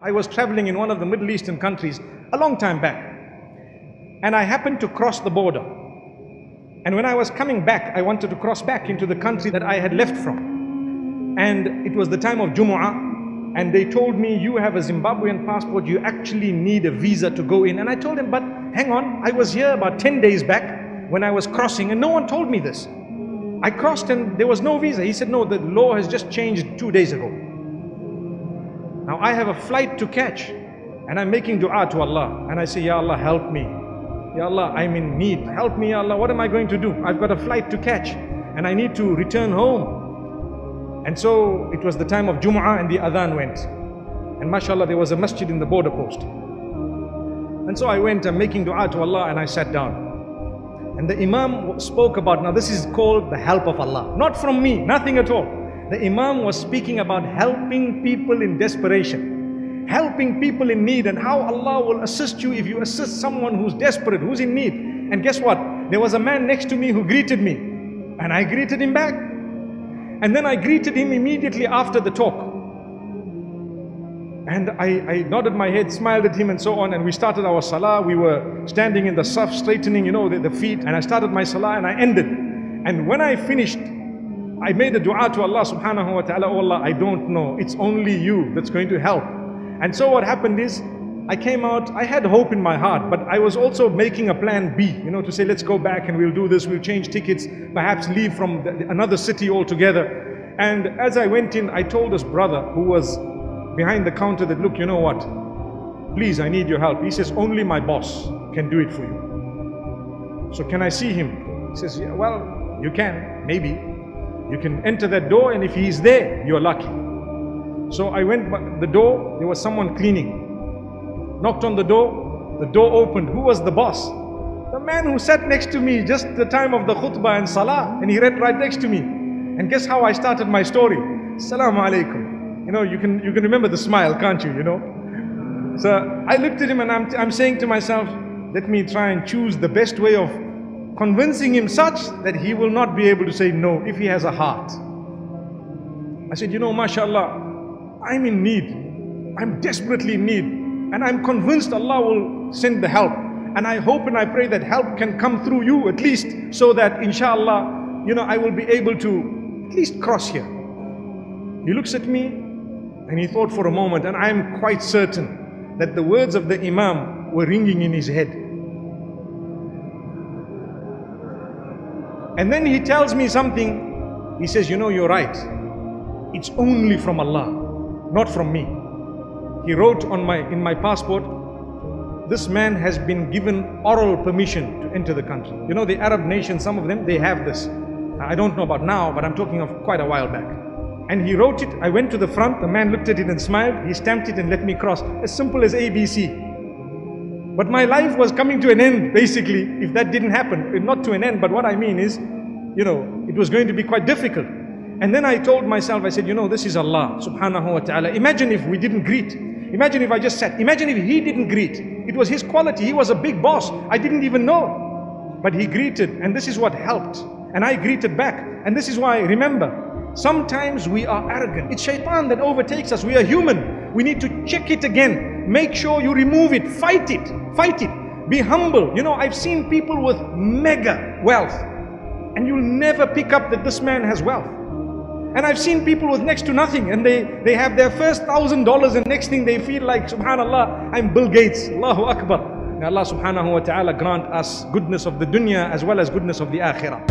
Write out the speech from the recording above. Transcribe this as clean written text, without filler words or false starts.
I was traveling in one of the Middle Eastern countries a long time back, and I happened to cross the border. And when I was coming back, I wanted to cross back into the country that I had left from. And it was the time of Jumu'ah, and they told me, you have a Zimbabwean passport, you actually need a visa to go in. And I told them, but hang on, I was here about 10 days back when I was crossing, and no one told me this. I crossed and there was no visa. He said, no, the law has just changed 2 days ago. Now I have a flight to catch, and I'm making dua to Allah, and I say, Ya Allah, help me. Ya Allah, I'm in need. Help me, Ya Allah. What am I going to do? I've got a flight to catch, and I need to return home. And so it was the time of Jumu'ah, and the adhan went. And mashallah, there was a masjid in the border post. And so I went, I'm making dua to Allah, and I sat down. And the Imam spoke about, now this is called the help of Allah. Not from me, nothing at all. The Imam was speaking about helping people in desperation, helping people in need, and how Allah will assist you if you assist someone who's desperate, who's in need. And guess what? There was a man next to me who greeted me, and I greeted him back. And then I greeted him immediately after the talk. And I nodded my head, smiled at him and so on, and we started our salah. We were standing in the saf, straightening, the feet, and I started my salah and I ended. And when I finished, I made a dua to Allah subhanahu wa ta'ala, oh Allah, I don't know, it's only you that's going to help. And so what happened is, I came out, I had hope in my heart, but I was also making a plan B, to say, let's go back and we'll do this, we'll change tickets, perhaps leave from another city altogether. And as I went in, I told this brother who was behind the counter that, look, you know what, please, I need your help. He says, only my boss can do it for you. So can I see him? He says, yeah, well, you can, maybe. You can enter that door, and if he's there, you're lucky. So I went by the door, there was someone cleaning. Knocked on the door opened. Who was the boss? The man who sat next to me just the time of the khutbah and salah, and he read right next to me. And guess how I started my story? Assalamu alaikum. You can remember the smile, can't you, So I looked at him and I'm saying to myself, let me try and choose the best way of convincing him such that he will not be able to say no if he has a heart. I said, mashallah, I'm in need. I'm desperately in need. And I'm convinced Allah will send the help. And I hope and I pray that help can come through you at least, so that inshallah, I will be able to at least cross here. He looks at me and he thought for a moment, and I'm quite certain that the words of the Imam were ringing in his head. And then he tells me something. He says, you're right. It's only from Allah, not from me. He wrote in my passport, this man has been given oral permission to enter the country. The Arab nations, some of them, they have this. I don't know about now, but I'm talking of quite a while back. And he wrote it. I went to the front. The man looked at it and smiled. He stamped it and let me cross. As simple as ABC. But my life was coming to an end, basically, if that didn't happen. Not to an end, but what I mean is, it was going to be quite difficult. And then I told myself, I said, this is Allah subhanahu wa ta'ala. Imagine if we didn't greet. Imagine if I just sat. Imagine if he didn't greet. It was his quality. He was a big boss. I didn't even know. But he greeted, and this is what helped. And I greeted back. And this is why, remember, sometimes we are arrogant. It's shaitan that overtakes us. We are human. We need to check it again. Make sure you remove it. Fight it. Fight it. Be humble. I've seen people with mega wealth, and you'll never pick up that this man has wealth. And I've seen people with next to nothing, and they have their first $1,000, and next thing they feel like, subhanallah, I'm Bill Gates. Allahu Akbar. May Allah subhanahu wa ta'ala grant us goodness of the dunya as well as goodness of the akhirah.